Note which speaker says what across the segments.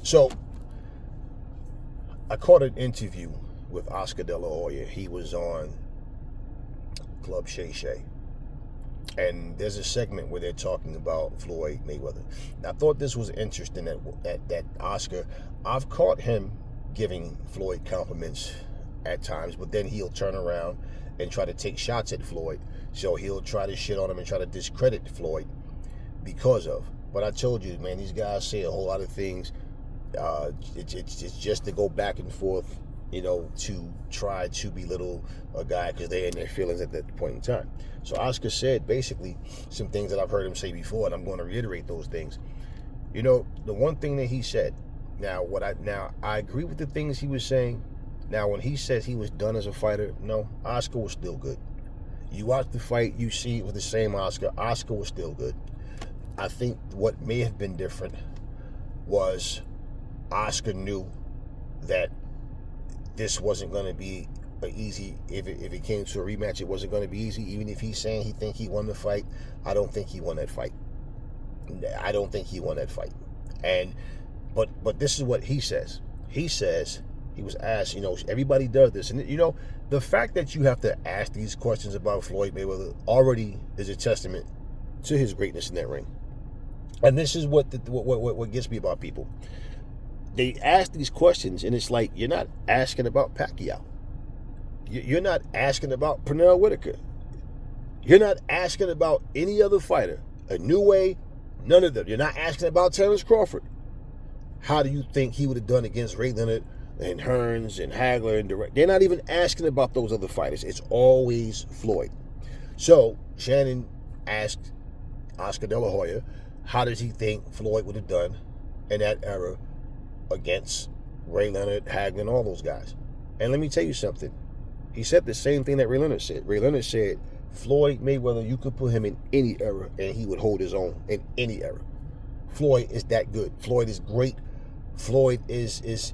Speaker 1: So I caught an interview with Oscar Delahoya. He was on Club Shay Shay. And there's a segment where they're talking about Floyd Mayweather. I thought this was interesting that Oscar, I've caught him giving Floyd compliments at times, but then he'll turn around and try to take shots at Floyd. So he'll try to shit on him and try to discredit Floyd because of. But I told you, man, these guys say a whole lot of things. It's just to go back and forth, to try to belittle a guy because they're in their feelings at that point in time. So Oscar said basically some things that I've heard him say before, and I'm going to reiterate those things. The one thing that he said. Now I agree with the things he was saying. Now when he says he was done as a fighter, no, Oscar was still good. You watch the fight, you see it was the same Oscar. Oscar was still good. I think what may have been different was Oscar knew that this wasn't going to be easy. If it came to a rematch, it wasn't going to be easy. Even if he's saying he think he won the fight, I don't think he won that fight. I don't think he won that fight. And but this is what he says. He says he was asked. Everybody does this, and the fact that you have to ask these questions about Floyd Mayweather already is a testament to his greatness in that ring. And this is what gets me about people. They ask these questions, and it's like you're not asking about Pacquiao. You're not asking about Pernell Whitaker. You're not asking about any other fighter. A New Way, none of them. You're not asking about Terrence Crawford. How do you think he would have done against Ray Leonard and Hearns and Hagler and Durant? They're not even asking about those other fighters. It's always Floyd. So Shannon asked Oscar De La Hoya, how does he think Floyd would have done in that era against Ray Leonard, Hagler, and all those guys? And let me tell you something. He said the same thing that Ray Leonard said. Ray Leonard said, Floyd Mayweather, you could put him in any era and he would hold his own in any era. Floyd is that good. Floyd is great. Floyd is he's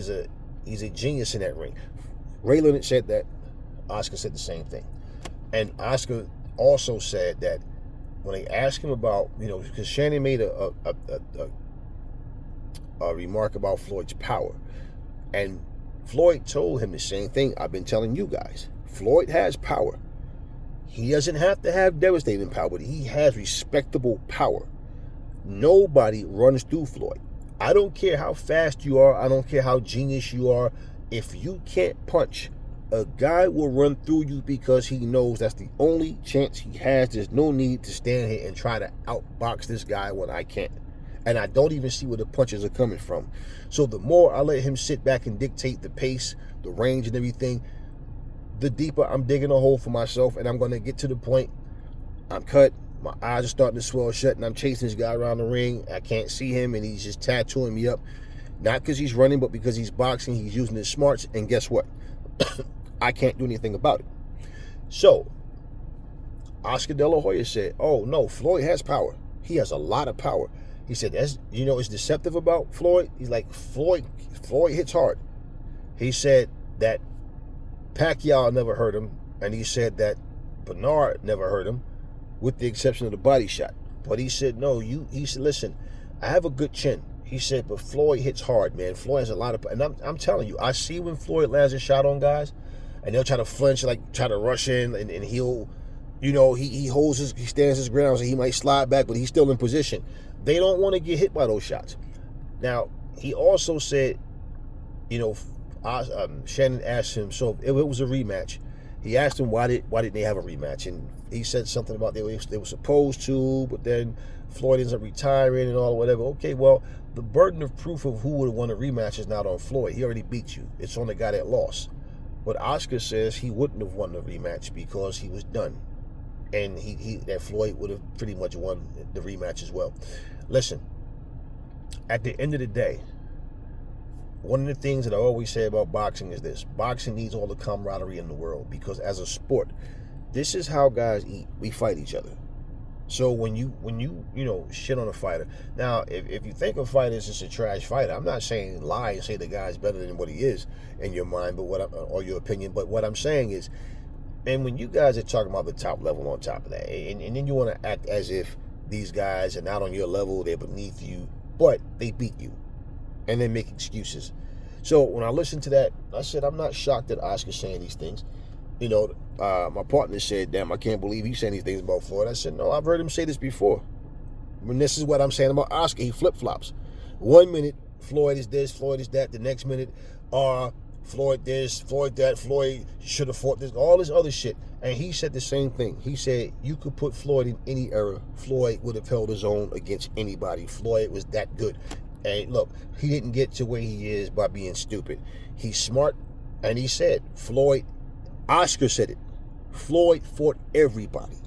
Speaker 1: a genius in that ring. Ray Leonard said that. Oscar said the same thing. And Oscar also said that when they asked him about, because Shannon made a remark about Floyd's power. And Floyd told him the same thing I've been telling you guys. Floyd has power. He doesn't have to have devastating power, but he has respectable power. Nobody runs through Floyd. I don't care how fast you are. I don't care how genius you are. If you can't punch, a guy will run through you because he knows that's the only chance he has. There's no need to stand here and try to outbox this guy when I can't. And I don't even see where the punches are coming from. So the more I let him sit back and dictate the pace, the range and everything, the deeper I'm digging a hole for myself, and I'm going to get to the point I'm cut, my eyes are starting to swell shut, and I'm chasing this guy around the ring. I can't see him, and he's just tattooing me up. Not because he's running, but because he's boxing. He's using his smarts, and guess what? I can't do anything about it. So, Oscar De La Hoya said, oh, no, Floyd has power. He has a lot of power. He said, that's, it's deceptive about Floyd. He's like, Floyd hits hard. He said that Pacquiao never hurt him, and he said that Bernard never hurt him, with the exception of the body shot. But he said, no, he said, listen, I have a good chin. He said, but Floyd hits hard, man. Floyd has a lot of, and I'm telling you, I see when Floyd lands a shot on guys, and they'll try to flinch, like try to rush in, and he'll, he stands his ground, so he might slide back, but he's still in position. They don't want to get hit by those shots. Now, he also said, Shannon asked him, so if it was a rematch, he asked him why didn't they have a rematch, and he said something about they were supposed to, but then Floyd ends up retiring and all whatever. Okay, well, the burden of proof of who would have won a rematch is not on Floyd. He already beat you. It's on the guy that lost. But Oscar says he wouldn't have won the rematch because he was done, and that Floyd would have pretty much won the rematch as well. Listen, at the end of the day, one of the things that I always say about boxing is this. Boxing needs all the camaraderie in the world because as a sport, this is how guys eat. We fight each other. So when you shit on a fighter. Now, if you think a fighter is just a trash fighter, I'm not saying lie and say the guy's better than what he is in your mind, or your opinion. But what I'm saying is, and when you guys are talking about the top level on top of that, and then you want to act as if these guys are not on your level, they're beneath you. but they beat you, and then make excuses. So when I listened to that, I said, I'm not shocked that Oscar's saying these things. You know, my partner said, damn, I can't believe he's saying these things about Floyd. I said, no, I've heard him say this before. When this is what I'm saying about Oscar, he flip-flops. 1 minute, Floyd is this, Floyd is that. The next minute, Floyd this, Floyd that, Floyd should have fought this, all this other shit. And he said the same thing. He said, you could put Floyd in any era. Floyd would have held his own against anybody. Floyd was that good. And look, he didn't get to where he is by being stupid. He's smart, and he said, Oscar said it, Floyd fought everybody.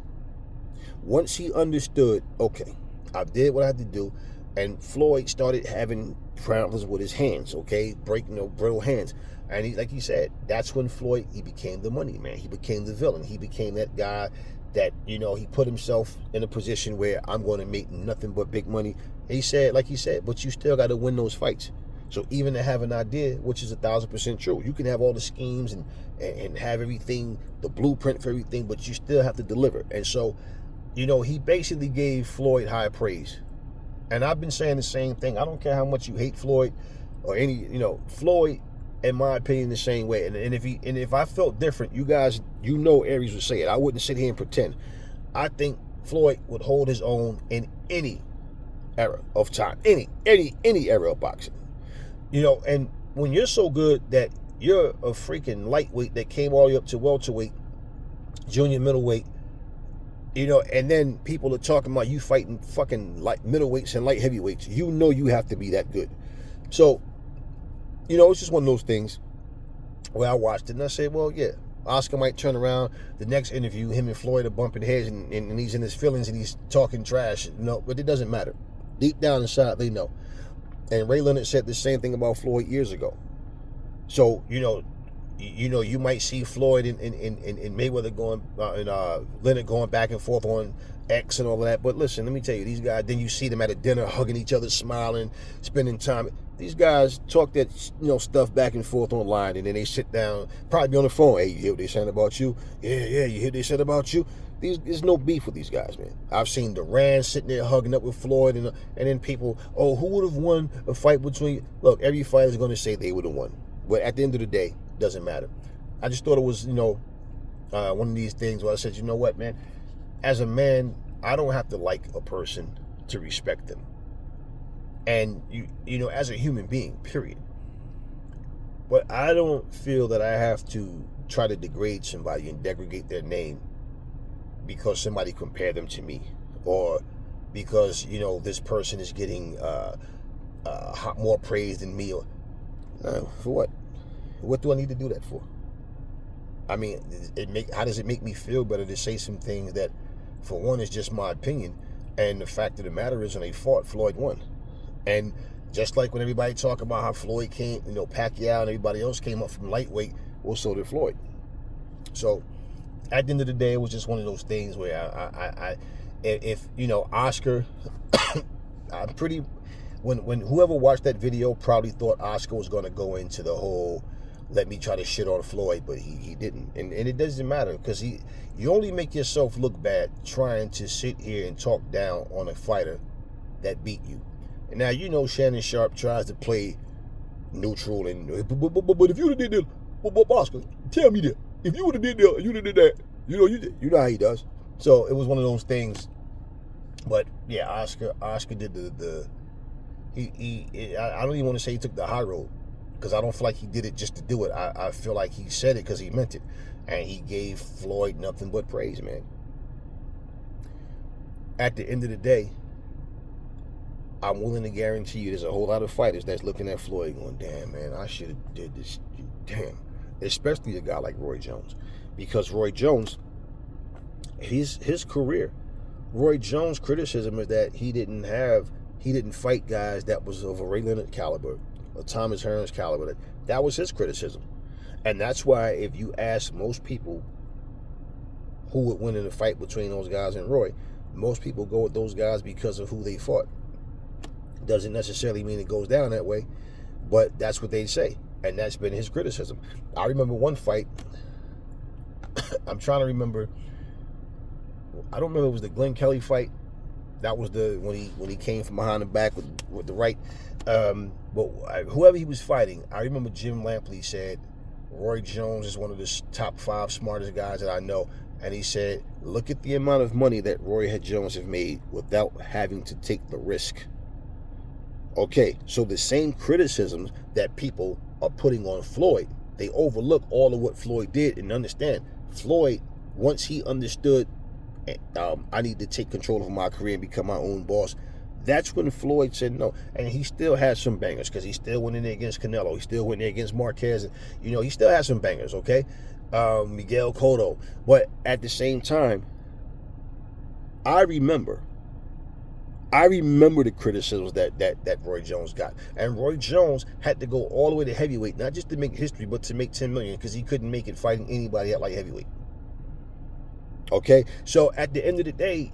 Speaker 1: Once he understood, okay, I did what I had to do, and Floyd started having problems with his hands, okay, breaking brittle hands. And he, like he said, that's when Floyd, he became the money man. He became the villain. He became that guy that, he put himself in a position where I'm going to make nothing but big money. He said, like he said, but you still got to win those fights. So even to have an idea, which is 1,000% true, you can have all the schemes and have everything, the blueprint for everything, but you still have to deliver. And so, he basically gave Floyd high praise. And I've been saying the same thing. I don't care how much you hate Floyd or Floyd, in my opinion, the same way. And if I felt different, you guys, Aries would say it. I wouldn't sit here and pretend. I think Floyd would hold his own in any era of time, any era of boxing. And when you're so good that you're a freaking lightweight that came all the way up to welterweight, junior middleweight, and then people are talking about you fighting fucking light middleweights and light heavyweights. You have to be that good. So, it's just one of those things where I watched it and I said, well, yeah, Oscar might turn around the next interview, him and Floyd are bumping heads and he's in his feelings and he's talking trash. But it doesn't matter. Deep down inside, they know. And Ray Leonard said the same thing about Floyd years ago. So, you might see Floyd and Mayweather going, and Leonard going back and forth on X and all of that. But listen, let me tell you, these guys, then you see them at a dinner, hugging each other, smiling, spending time. These guys talk that, stuff back and forth online, and then they sit down, probably be on the phone. Hey, you hear what they saying about you? Yeah, you hear what they said about you? There's no beef with these guys, man. I've seen Duran sitting there hugging up with Floyd, and then people, who would have won a fight between? Look, every fighter is going to say they would have won, but at the end of the day, doesn't matter. I just thought it was, one of these things where I said, you know what, man? As a man, I don't have to like a person to respect them, and as a human being, period. But I don't feel that I have to try to degrade somebody and degrade their name because somebody compared them to me, or because this person is getting more praise than me, or for what? What do I need to do that for? I mean, how does it make me feel better to say some things that, for one, is just my opinion, and the fact of the matter is, when they fought, Floyd won. And just like when everybody talk about how Floyd came, Pacquiao and everybody else came up from lightweight, well, so did Floyd. So at the end of the day, it was just one of those things where if Oscar, I'm pretty, when whoever watched that video probably thought Oscar was going to go into the whole, let me try to shit on Floyd, but he didn't. And it doesn't matter, because you only make yourself look bad trying to sit here and talk down on a fighter that beat you. And now, Shannon Sharp tries to play neutral, and but if you would have did this, Oscar, tell me that. If you would have did that, you would have did that. You know how he does. So it was one of those things. But yeah, Oscar did I don't even want to say he took the high road, because I don't feel like he did it just to do it. I feel like he said it because he meant it, and he gave Floyd nothing but praise, man. At the end of the day, I'm willing to guarantee you there's a whole lot of fighters that's looking at Floyd going, damn, man, I should have did this. Damn. Especially a guy like Roy Jones. Because Roy Jones, his career, Roy Jones' criticism is that he didn't fight guys that was of a Ray Leonard caliber, or Thomas Hearns caliber. That was his criticism. And that's why if you ask most people who would win in a fight between those guys and Roy, most people go with those guys because of who they fought. Doesn't necessarily mean it goes down that way, but that's what they say, and that's been his criticism. I remember one fight, I'm trying to remember, I don't remember if it was the Glenn Kelly fight That was the when he came from behind the back with the right. But whoever he was fighting, I remember Jim Lampley said, Roy Jones is one of the top 5 smartest guys that I know. And he said, look at the amount of money that Roy Jones have made without having to take the risk. Okay, so the same criticisms that people are putting on Floyd, they overlook all of what Floyd did and understand. Floyd, once he understood, I need to take control of my career and become my own boss, that's when Floyd said no. And he still has some bangers because he still went in there against Canelo. He still went in there against Marquez. And, he still has some bangers, okay? Miguel Cotto. But at the same time, I remember the criticisms that Roy Jones got. And Roy Jones had to go all the way to heavyweight, not just to make history, but to make $10 million because he couldn't make it fighting anybody at light heavyweight. Okay? So at the end of the day,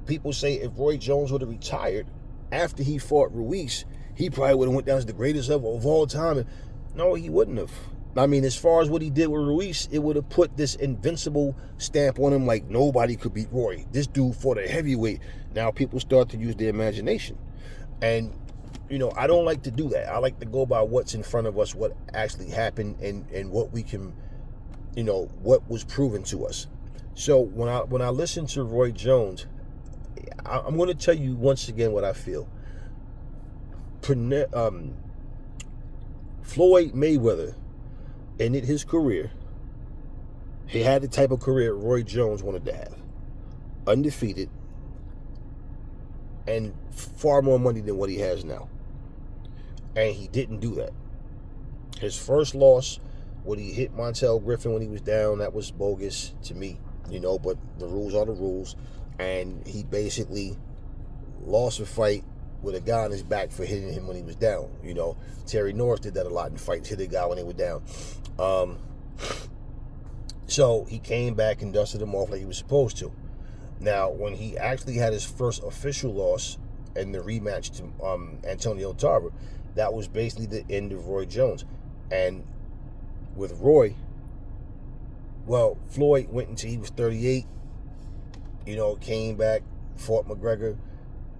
Speaker 1: people say if Roy Jones would have retired after he fought Ruiz, he probably would have went down as the greatest of all time. And no, he wouldn't have. I mean, as far as what he did with Ruiz, it would have put this invincible stamp on him like nobody could beat Roy. This dude fought a heavyweight. Now people start to use their imagination. And, I don't like to do that. I like to go by what's in front of us, what actually happened, and what we can, what was proven to us. So when I listen to Roy Jones, I'm going to tell you once again what I feel. Floyd Mayweather ended his career. He had the type of career Roy Jones wanted to have. Undefeated. And far more money than what he has now. And he didn't do that. His first loss, when he hit Montel Griffin when he was down, that was bogus to me. But the rules are the rules. And he basically lost a fight with a guy on his back for hitting him when he was down. Terry Norris did that a lot in fights, hit a guy when they were down. So he came back and dusted him off like he was supposed to. Now, when he actually had his first official loss in the rematch to Antonio Tarver, that was basically the end of Roy Jones. And with Roy, Floyd went until he was 38, came back, fought McGregor.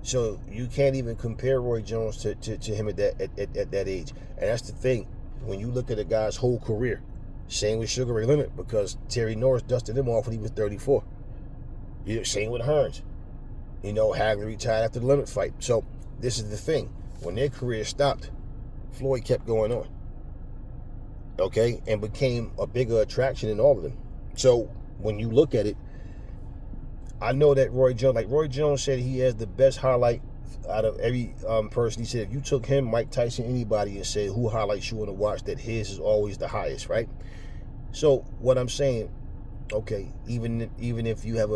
Speaker 1: So you can't even compare Roy Jones to him at that age. And that's the thing. When you look at a guy's whole career, same with Sugar Ray Leonard, because Terry Norris dusted him off when he was 34. Same with Hearns. Hagler retired after the Leonard fight. So this is the thing. When their career stopped, Floyd kept going on. Okay? And became a bigger attraction in all of them. So when you look at it, I know that Roy Jones said he has the best highlight out of every person. He said if you took him, Mike Tyson, anybody, and said who highlights you want to watch, that his is always the highest, right? So what I'm saying, okay, even if you have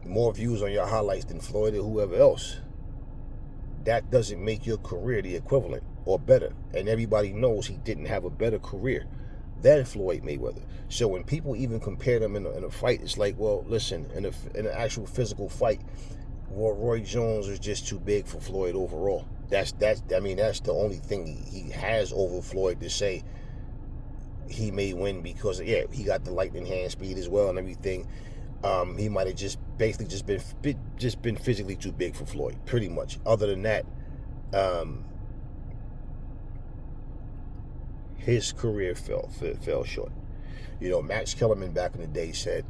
Speaker 1: more views on your highlights than Floyd or whoever else, that doesn't make your career the equivalent or better. And everybody knows he didn't have a better career than Floyd Mayweather. So when people even compare them in a fight, it's like, well, listen, in an actual physical fight, Roy Jones is just too big for Floyd overall. That's the only thing he has over Floyd to say he may win because, he got the lightning hand speed as well and everything. He might have just been physically too big for Floyd, pretty much. Other than that, his career fell short. Max Kellerman back in the day said,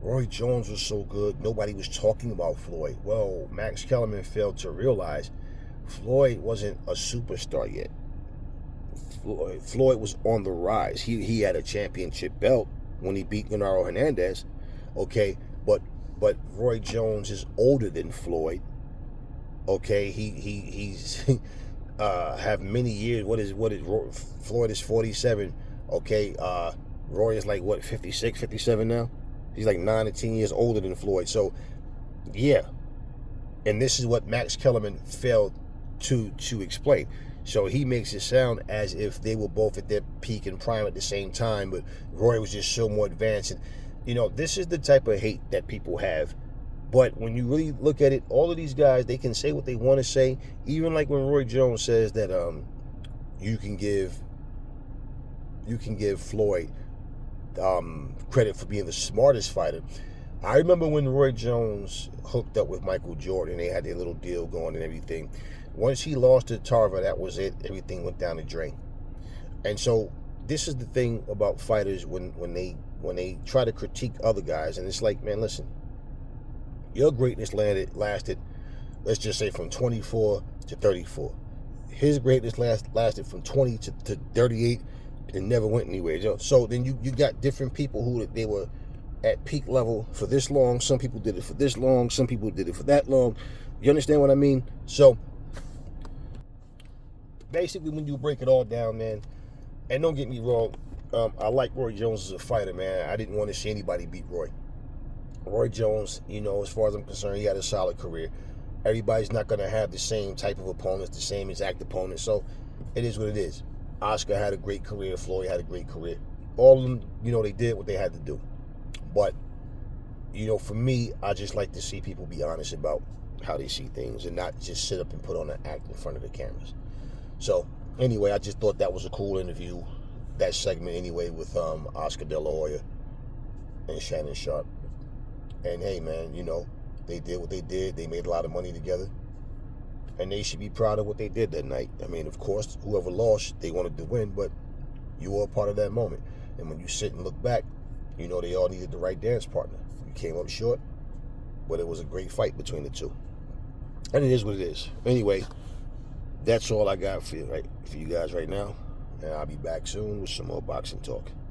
Speaker 1: Roy Jones was so good, nobody was talking about Floyd. Well, Max Kellerman failed to realize Floyd wasn't a superstar yet. Floyd was on the rise. He had a championship belt when he beat Gennaro Hernandez. Okay, but Roy Jones is older than Floyd. Okay, he's have many years. What is Floyd is 47. Okay, Roy is like 56, 57 now. He's like 9 to 10 years older than Floyd. So yeah, and this is what Max Kellerman failed to explain. So he makes it sound as if they were both at their peak and prime at the same time, but Roy was just so more advanced. And this is the type of hate that people have. But when you really look at it, all of these guys, they can say what they want to say. Even like when Roy Jones says that you can give Floyd credit for being the smartest fighter. I remember when Roy Jones hooked up with Michael Jordan. They had their little deal going and everything. Once he lost to Tarver, that was it. Everything went down the drain. And so this is the thing about fighters when they try to critique other guys, and it's like, man, listen, your greatness lasted, let's just say from 24 to 34. His greatness lasted from 20 to 38 and never went anywhere. So then you got different people who they were at peak level for this long. Some people did it for this long. Some people did it for that long. You understand what I mean? So basically, when you break it all down, man, and don't get me wrong, I like Roy Jones as a fighter, man. I didn't want to see anybody beat Roy. Roy Jones, as far as I'm concerned, he had a solid career. Everybody's not going to have the same type of opponents, the same exact opponents. So it is what it is. Oscar had a great career. Floyd had a great career. All of them, they did what they had to do. But, for me, I just like to see people be honest about how they see things and not just sit up and put on an act in front of the cameras. So, anyway, I just thought that was a cool interview, that segment anyway, with Oscar Delahoya and Shannon Sharp. And, hey, man, they did what they did. They made a lot of money together. And they should be proud of what they did that night. I mean, of course, whoever lost, they wanted to win, but you were a part of that moment. And when you sit and look back, they all needed the right dance partner. You came up short, but it was a great fight between the two. And it is what it is. Anyway, that's all I got for you guys right now. And I'll be back soon with some more boxing talk.